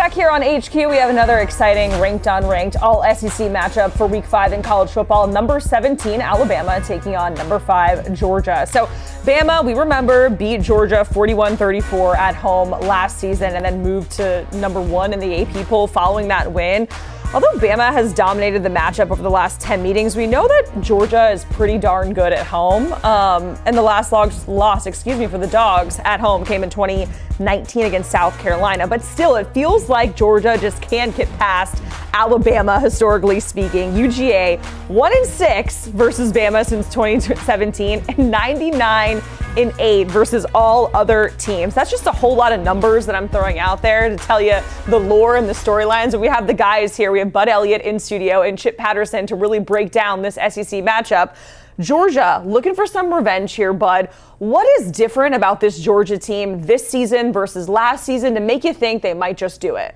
back here on HQ. We have another exciting ranked-unranked all-SEC matchup for Week 5 in college football. Number 17, Alabama, taking on number 5, Georgia. So Bama, we remember, beat Georgia 41-34 at home last season and then moved to number 1 in the AP poll following that win. Although Bama has dominated the matchup over the last 10 meetings, we know that Georgia is pretty darn good at home. And the last loss for the Dawgs at home came in 2019 against South Carolina. But still, it feels like Georgia just can't get past Alabama, historically speaking. UGA 1-6 versus Bama since 2017 and 99-8 versus all other teams. That's just a whole lot of numbers that I'm throwing out there to tell you the lore and the storylines. And we have the guys here. We have Bud Elliott in studio and Chip Patterson to really break down this SEC matchup. Georgia, looking for some revenge here, Bud. What is different about this Georgia team this season versus last season to make you think they might just do it?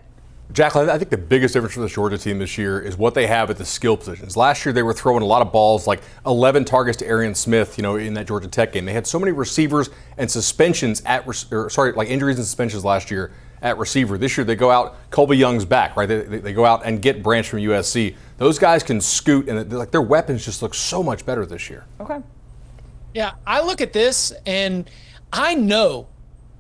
Jacqueline, I think the biggest difference for the Georgia team this year is what they have at the skill positions. Last year, they were throwing a lot of balls, like 11 targets to Arian Smith, in that Georgia Tech game. They had so many receivers and suspensions injuries and suspensions last year at receiver. This year, they go out, Colby Young's back, right? They go out and get Branch from USC. Those guys can scoot, and their weapons just look so much better this year. Okay. Yeah, I look at this, and I know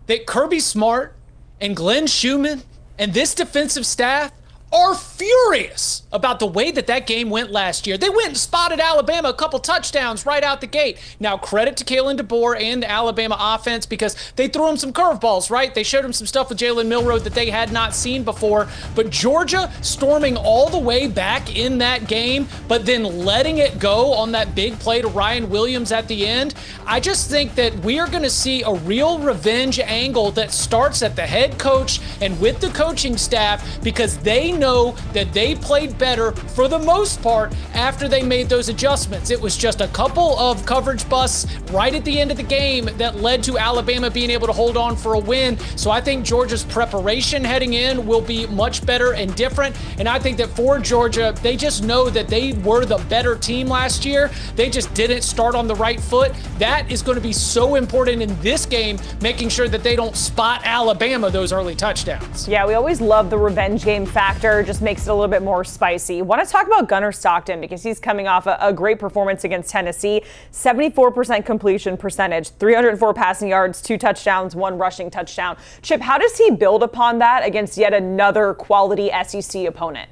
that Kirby Smart and Glenn Schumann and this defensive staff are furious about the way that game went last year. They went and spotted Alabama a couple touchdowns right out the gate. Now, credit to Kalen DeBoer and the Alabama offense because they threw him some curveballs, right? They showed him some stuff with Jalen Milroe that they had not seen before. But Georgia storming all the way back in that game, but then letting it go on that big play to Ryan Williams at the end. I just think that we are going to see a real revenge angle that starts at the head coach and with the coaching staff because they know that they played better for the most part after they made those adjustments. It was just a couple of coverage busts right at the end of the game that led to Alabama being able to hold on for a win. So I think Georgia's preparation heading in will be much better and different. And I think that for Georgia, they just know that they were the better team last year. They just didn't start on the right foot. That is going to be so important in this game, making sure that they don't spot Alabama those early touchdowns. Yeah, we always love the revenge game factor. Just makes it a little bit more spicy. Want to talk about Gunnar Stockton because he's coming off a great performance against Tennessee. 74% completion percentage, 304 passing yards, 2 touchdowns, 1 rushing touchdown. Chip, how does he build upon that against yet another quality SEC opponent?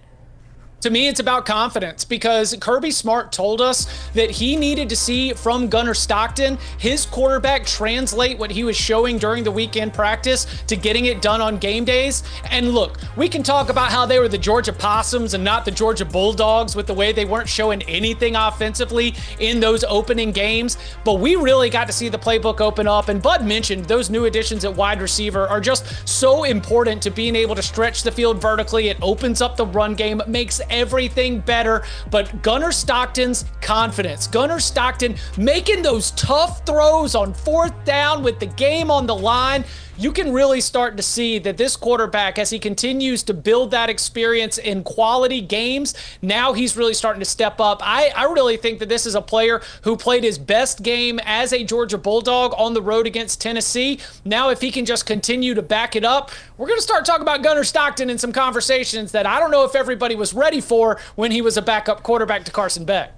To me, it's about confidence because Kirby Smart told us that he needed to see from Gunnar Stockton his quarterback translate what he was showing during the weekend practice to getting it done on game days. And look, we can talk about how they were the Georgia Possums and not the Georgia Bulldogs with the way they weren't showing anything offensively in those opening games. But we really got to see the playbook open up. And Bud mentioned those new additions at wide receiver are just so important to being able to stretch the field vertically. It opens up the run game, makes everything better. But Gunnar Stockton's confidence, Gunnar Stockton making those tough throws on 4th down with the game on the line. You can really start to see that this quarterback, as he continues to build that experience in quality games, now he's really starting to step up. I really think that this is a player who played his best game as a Georgia Bulldog on the road against Tennessee. Now, if he can just continue to back it up, we're going to start talking about Gunnar Stockton in some conversations that I don't know if everybody was ready for when he was a backup quarterback to Carson Beck.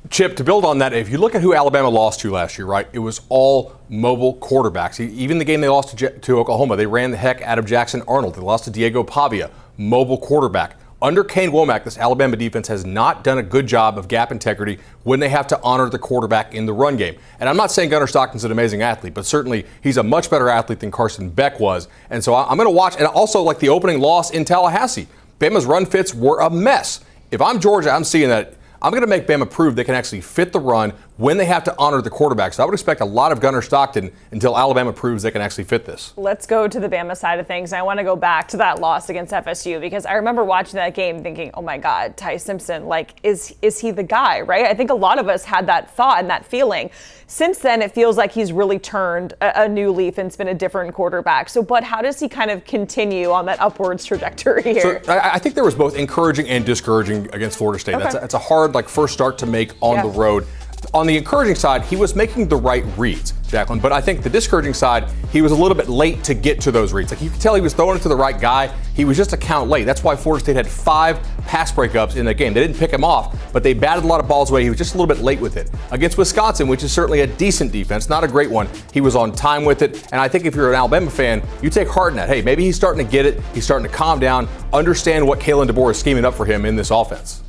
Chip, to build on that, if you look at who Alabama lost to last year, right, it was all mobile quarterbacks. Even the game they lost to Oklahoma, they ran the heck out of Jackson Arnold. They lost to Diego Pavia, mobile quarterback. Under Kane Womack, this Alabama defense has not done a good job of gap integrity when they have to honor the quarterback in the run game. And I'm not saying Gunnar Stockton's an amazing athlete, but certainly he's a much better athlete than Carson Beck was. And so I'm going to watch, and also like the opening loss in Tallahassee. Bama's run fits were a mess. If I'm Georgia, I'm seeing that. I'm going to make Bama prove they can actually fit the run when they have to honor the quarterback. So I would expect a lot of Gunnar Stockton until Alabama proves they can actually fit this. Let's go to the Bama side of things. I want to go back to that loss against FSU because I remember watching that game thinking, oh my God, Ty Simpson, is he the guy, right? I think a lot of us had that thought and that feeling. Since then, it feels like he's really turned a new leaf and it's been a different quarterback. So, but how does he kind of continue on that upwards trajectory here? So I think there was both encouraging and discouraging against Florida State. Okay. That's a hard first start to make on the road. On the encouraging side, he was making the right reads. Jacqueline. But I think the discouraging side, he was a little bit late to get to those reads. Like you could tell he was throwing it to the right guy. He was just a count late. That's why Florida State had 5 pass breakups in that game. They didn't pick him off, but they batted a lot of balls away. He was just a little bit late with it. Against Wisconsin, which is certainly a decent defense, not a great one, he was on time with it. And I think if you're an Alabama fan, you take heart in that. Hey, maybe he's starting to get it. He's starting to calm down, understand what Kalen DeBoer is scheming up for him in this offense.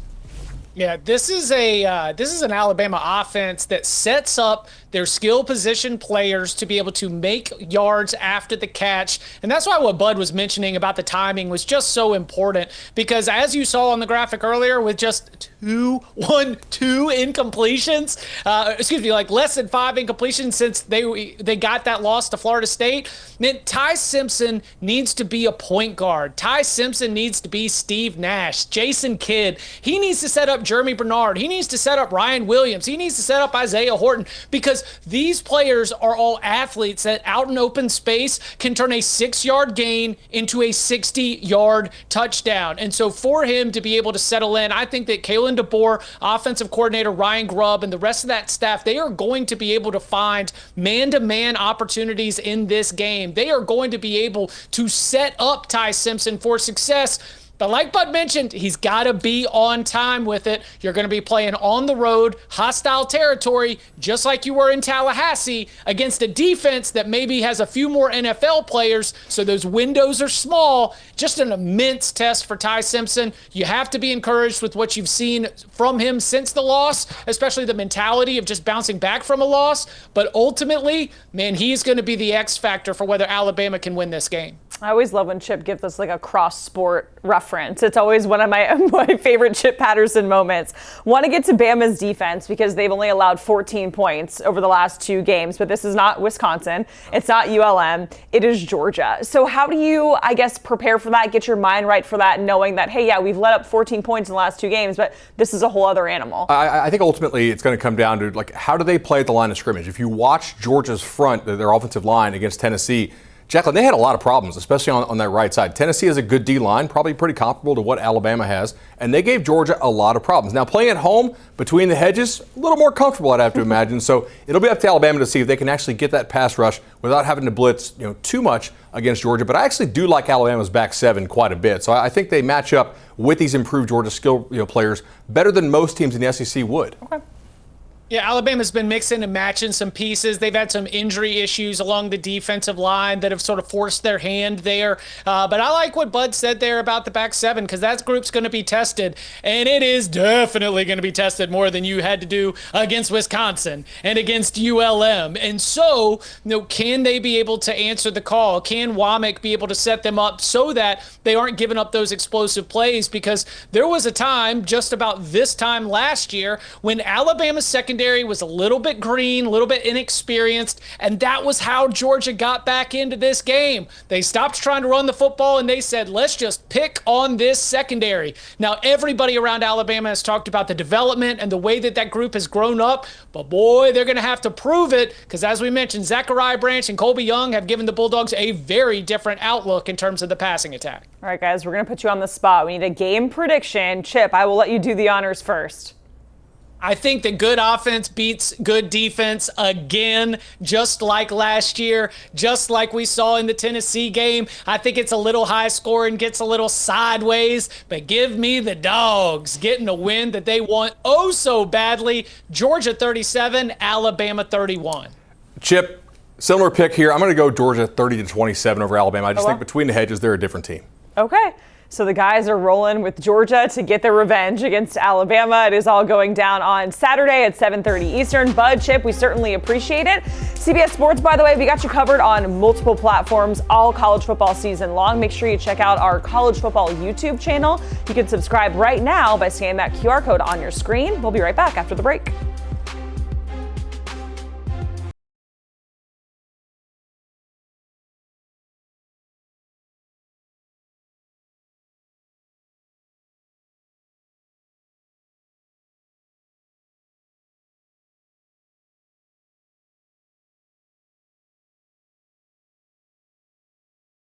Yeah, this is an Alabama offense that sets up their skill position players to be able to make yards after the catch. And that's why what Bud was mentioning about the timing was just so important, because as you saw on the graphic earlier, with just two incompletions, like less than 5 incompletions since they got that loss to Florida State, meant Ty Simpson needs to be a point guard. Ty Simpson needs to be Steve Nash, Jason Kidd. He needs to set up Jeremy Bernard. He needs to set up Ryan Williams. He needs to set up Isaiah Horton, because these players are all athletes that out in open space can turn a 6-yard gain into a 60-yard touchdown. And so for him to be able to settle in, I think that Kalen DeBoer, offensive coordinator Ryan Grubb, and the rest of that staff, they are going to be able to find man-to-man opportunities in this game. They are going to be able to set up Ty Simpson for success. But like Bud mentioned, he's got to be on time with it. You're going to be playing on the road, hostile territory, just like you were in Tallahassee, against a defense that maybe has a few more NFL players, so those windows are small. Just an immense test for Ty Simpson. You have to be encouraged with what you've seen from him since the loss, especially the mentality of just bouncing back from a loss. But ultimately, man, he's going to be the X factor for whether Alabama can win this game. I always love when Chip gives us like a cross-sport reference. It's always one of my favorite Chip Patterson moments. Want to get to Bama's defense because they've only allowed 14 points over the last 2 games, but this is not Wisconsin. It's not ULM. It is Georgia. So how do you, I guess, prepare for that, get your mind right for that, knowing that, hey, yeah, we've let up 14 points in the last 2 games, but this is a whole other animal? I think ultimately it's going to come down to, like, how do they play at the line of scrimmage? If you watch Georgia's front, their offensive line against Tennessee, Jacqueline, they had a lot of problems, especially on that right side. Tennessee has a good D-line, probably pretty comparable to what Alabama has, and they gave Georgia a lot of problems. Now, playing at home, between the hedges, a little more comfortable, I'd have to imagine. So it'll be up to Alabama to see if they can actually get that pass rush without having to blitz, too much against Georgia. But I actually do like Alabama's back 7 quite a bit. So I think they match up with these improved Georgia skill players better than most teams in the SEC would. Okay. Yeah, Alabama's been mixing and matching some pieces. They've had some injury issues along the defensive line that have sort of forced their hand there. But I like what Bud said there about the back 7, because that group's going to be tested. And it is definitely going to be tested more than you had to do against Wisconsin and against ULM. And so, can they be able to answer the call? Can Womack be able to set them up so that they aren't giving up those explosive plays? Because there was a time, just about this time last year, when Alabama's secondary was a little bit green, a little bit inexperienced, and that was how Georgia got back into this game. They stopped trying to run the football, and they said, let's just pick on this secondary. Now, everybody around Alabama has talked about the development and the way that group has grown up, but boy, they're going to have to prove it, because as we mentioned, Zachariah Branch and Colby Young have given the Bulldogs a very different outlook in terms of the passing attack. All right, guys, we're going to put you on the spot. We need a game prediction. Chip, I will let you do the honors first. I think that good offense beats good defense again, just like last year, just like we saw in the Tennessee game. I think it's a little high scoring, gets a little sideways, but give me the Dogs getting a win that they want oh so badly. Georgia 37, Alabama 31. Chip, similar pick here. I'm going to go Georgia 30-27 over Alabama. I just think between the hedges, they're a different team. Okay. So the guys are rolling with Georgia to get their revenge against Alabama. It is all going down on Saturday at 7:30 Eastern. Bud, Chip, we certainly appreciate it. CBS Sports, by the way, we got you covered on multiple platforms all college football season long. Make sure you check out our college football YouTube channel. You can subscribe right now by scanning that QR code on your screen. We'll be right back after the break.